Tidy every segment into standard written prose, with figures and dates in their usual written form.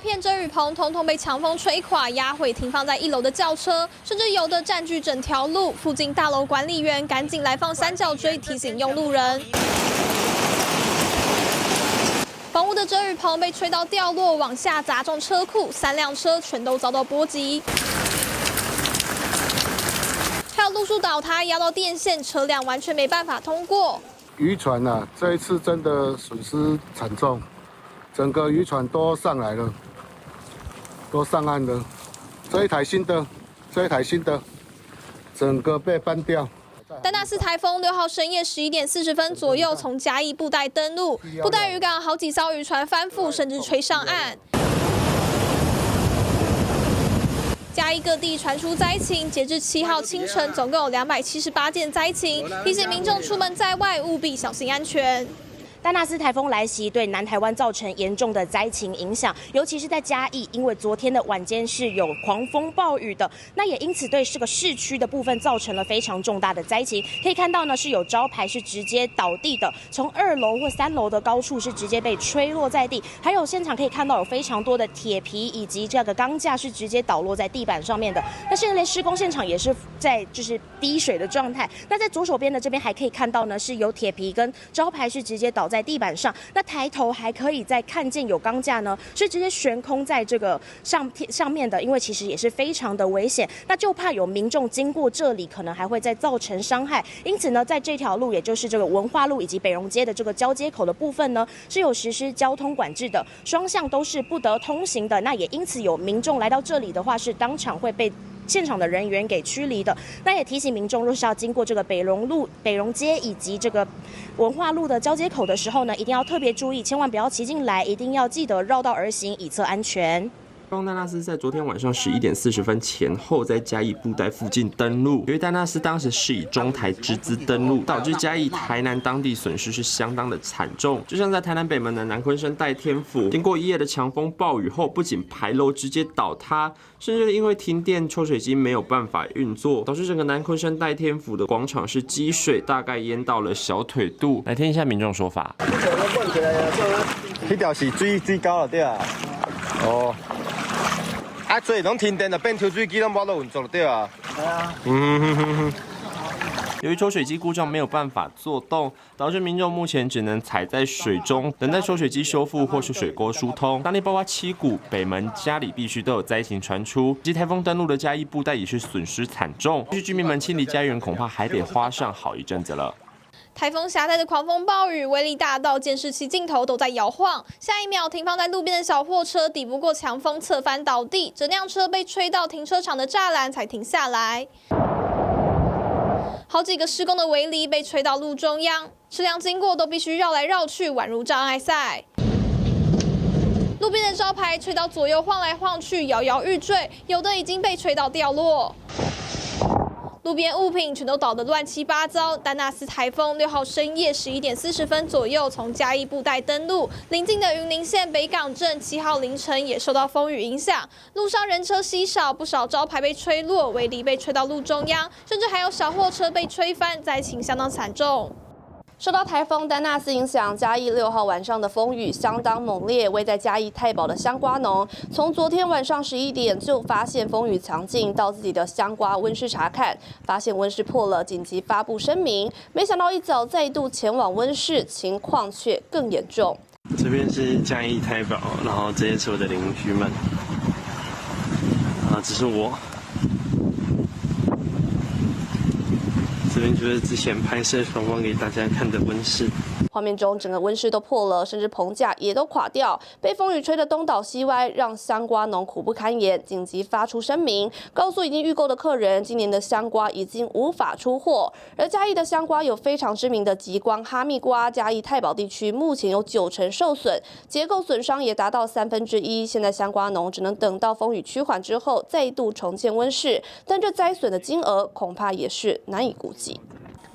片遮雨棚统统被强风吹垮，压毁停放在1楼的轿车，甚至有的占据整条路。附近大楼管理员赶紧来放三角锥，提醒用路人。房屋的遮雨棚被吹到掉落，往下砸中车库，3辆车全都遭到波及。还有路树倒塌，压到电线，车辆完全没办法通过。渔船啊，这一次真的损失惨重，整个渔船都上来了，都上岸了。这一台新的，整个被搬掉。丹纳斯台风6号深夜11点40分左右从嘉义布袋登陆，布袋渔港好几艘渔船翻覆，甚至吹上岸。嘉义各地传出灾情，截至7号清晨，总共有278件灾情，提醒民众出门在外务必小心安全。丹纳斯台风来袭，对南台湾造成严重的灾情影响，尤其是在嘉义，因为昨天的晚间是有狂风暴雨的，那也因此对这个市区的部分造成了非常重大的灾情。可以看到呢，是有招牌是直接倒地的，从2楼或3楼的高处是直接被吹落在地，还有现场可以看到有非常多的铁皮以及这个钢架是直接倒落在地板上面的。那现在连施工现场也是在就是滴水的状态。那在左手边的这边还可以看到呢，是有铁皮跟招牌是直接倒在地板上，那抬头还可以再看见有钢架呢，是直接悬空在这个上面的，因为其实也是非常的危险，那就怕有民众经过这里，可能还会再造成伤害。因此呢，在这条路，也就是这个文化路以及北荣街的这个交接口的部分呢，是有实施交通管制的，双向都是不得通行的。那也因此有民众来到这里的话，是当场会被现场的人员给驱离的。那也提醒民众，若是要经过这个北荣街以及这个文化路的交接口的时候呢，一定要特别注意，千万不要骑进来，一定要记得绕道而行，以策安全。丹纳斯在昨天晚上11点40分前后在嘉义布袋附近登陆，由于丹纳斯当时是以中台之姿登陆，导致嘉义、台南当地损失是相当的惨重。就像在台南北门的南鯤鯓代天府，经过1夜的强风暴雨后，不仅牌楼直接倒塌，甚至因为停电，抽水机没有办法运作，导致整个南鯤鯓代天府的广场是积水，大概淹到了小腿肚。来听一下民众说法。那条是水高了对啊，哦。所以拢停电了，变抽水机拢无得运作了，对啊。由于抽水机故障没有办法作动，导致民众目前只能踩在水中，等待抽水机修复或是水沟疏通。当地包括七股、北门、嘉里地区都有灾情传出，及台风登陆的嘉义布袋也是损失惨重，继续居民们清理家园恐怕还得花上好一阵子了。台风夹带的狂风暴雨，威力大到监视器镜头都在摇晃。下一秒，停放在路边的小货车抵不过强风，侧翻倒地，整辆车被吹到停车场的栅栏才停下来。好几个施工的围篱被吹到路中央，车辆经过都必须绕来绕去，宛如障碍赛。路边的招牌吹到左右晃来晃去，摇摇欲坠，有的已经被吹到掉落。路边物品全都倒得乱七八糟。丹纳斯台风6号深夜11点40分左右从嘉义布袋登陆，邻近的云林县北港镇7号凌晨也受到风雨影响，路上人车稀少，不少招牌被吹落，围篱被吹到路中央，甚至还有小货车被吹翻，灾情相当惨重。受到台风丹纳斯影响，嘉义6号晚上的风雨相当猛烈。位在嘉义太保的香瓜农，从昨天晚上11点就发现风雨强劲，到自己的香瓜温室查看，发现温室破了，紧急发布声明。没想到一早再度前往温室，情况却更严重。这边是嘉义太保，然后这些是我的邻居们，这是我。这边就是之前拍摄访问给大家看的温室。画面中，整个温室都破了，甚至棚架也都垮掉，被风雨吹得东倒西歪，让香瓜农苦不堪言，紧急发出声明，告诉已经预购的客人，今年的香瓜已经无法出货。而嘉义的香瓜有非常知名的极光哈密瓜，嘉义太保地区目前有90%受损，结构损伤也达到1/3。现在香瓜农只能等到风雨趋缓之后，再度重建温室，但这灾损的金额恐怕也是难以估计。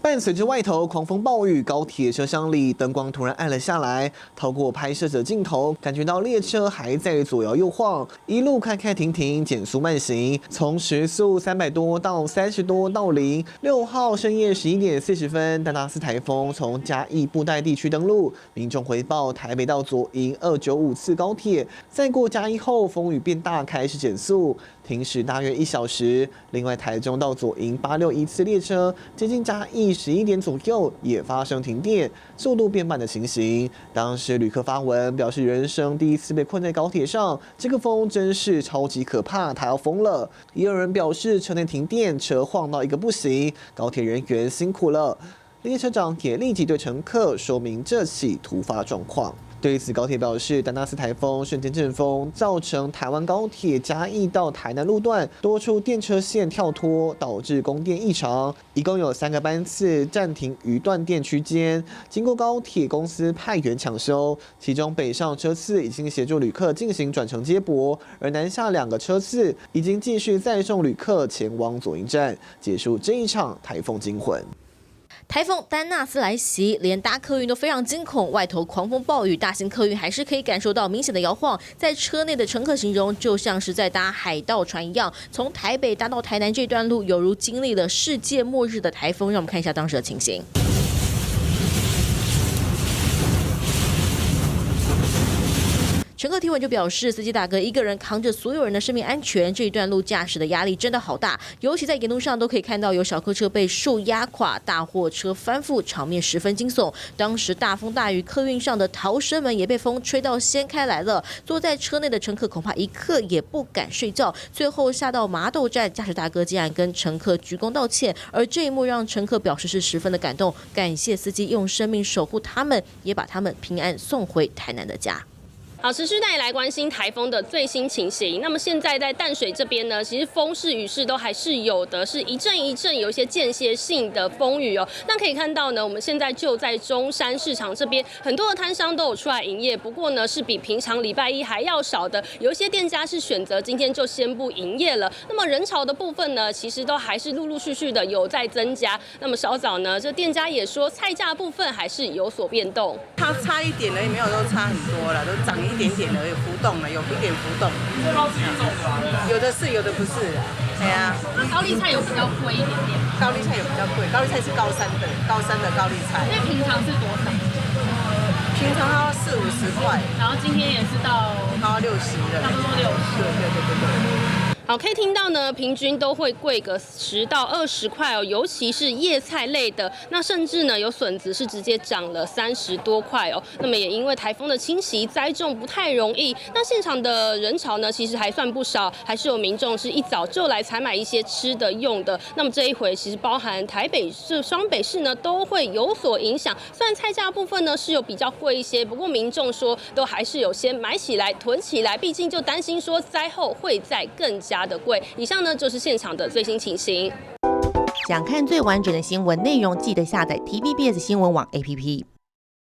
伴随着外头狂风暴雨，高铁车厢里灯光突然暗了下来。透过拍摄者镜头，感觉到列车还在左摇右晃，一路开开停停，减速慢行，从时速300多到30多到0。6号深夜11点40分，丹纳斯台风从嘉义布袋地区登陆，民众回报台北到左营295次高铁，再过嘉义后风雨变大，开始减速。停驶大约1小时。另外，台中到左营861次列车接近嘉义11点左右也发生停电，速度变慢的情形。当时旅客发文表示，人生第一次被困在高铁上，这个风真是超级可怕，他要疯了。也有人表示车内停电，车晃到一个不行，高铁人员辛苦了。列车长也立即对乘客说明这起突发状况。对此，高铁表示，丹纳斯台风瞬间阵风造成台湾高铁嘉义到台南路段多处电车线跳脱，导致供电异常，一共有3个班次暂停于断电区间，经过高铁公司派员抢修，其中北上车次已经协助旅客进行转乘接驳，而南下2个车次已经继续载送旅客前往左营站，结束这一场台风惊魂。台风丹纳斯来袭，连搭客运都非常惊恐，外头狂风暴雨，大型客运还是可以感受到明显的摇晃。在车内的乘客形容，就像是在搭海盗船一样，从台北搭到台南这段路，犹如经历了世界末日的台风。让我们看一下当时的情形。乘客提问就表示，司机大哥一个人扛着所有人的生命安全，这一段路驾驶的压力真的好大，尤其在沿路上都可以看到有小客车被树压垮，大货车翻覆，场面十分惊悚。当时大风大雨，客运上的逃生门也被风吹到掀开来了，坐在车内的乘客恐怕一刻也不敢睡觉。最后下到麻豆站，驾驶大哥竟然跟乘客鞠躬道歉，而这一幕让乘客表示是十分的感动，感谢司机用生命守护他们，也把他们平安送回台南的家。好，持续带你来关心台风的最新情形。那么现在在淡水这边呢，其实风势雨势都还是有的，是一阵一阵有一些间歇性的风雨哦。那可以看到呢，我们现在就在中山市场这边，很多的摊商都有出来营业，不过呢是比平常礼拜一还要少的。有一些店家是选择今天就先不营业了。那么人潮的部分呢，其实都还是陆陆续续的有在增加。那么稍早呢，这店家也说菜价部分还是有所变动，它差一点而已，没有都差很多了，都涨一点点而已，浮动了，有一点浮动。有的是，有的不是。对啊。那高丽菜有比较贵一点点。高丽菜有比较贵，高丽菜是高山的高丽菜。那平常是多少？平常它要40-50块，然后今天也是到它要60了，差不多60。对。好，可以听到呢，平均都会贵个10到20块哦，尤其是叶菜类的，那甚至呢有笋子是直接涨了30多块哦。那么也因为台风的侵袭，栽种不太容易。那现场的人潮呢，其实还算不少，还是有民众是一早就来采买一些吃的用的。那么这一回其实包含台北市、双北市呢都会有所影响。虽然菜价部分呢是有比较贵一些，不过民众说都还是有先买起来囤起来，毕竟就担心说灾后会再更加的贵。以上呢就是现场的最新情形。想看最完整的新闻内容，记得下载 TVBS 新闻网 APP。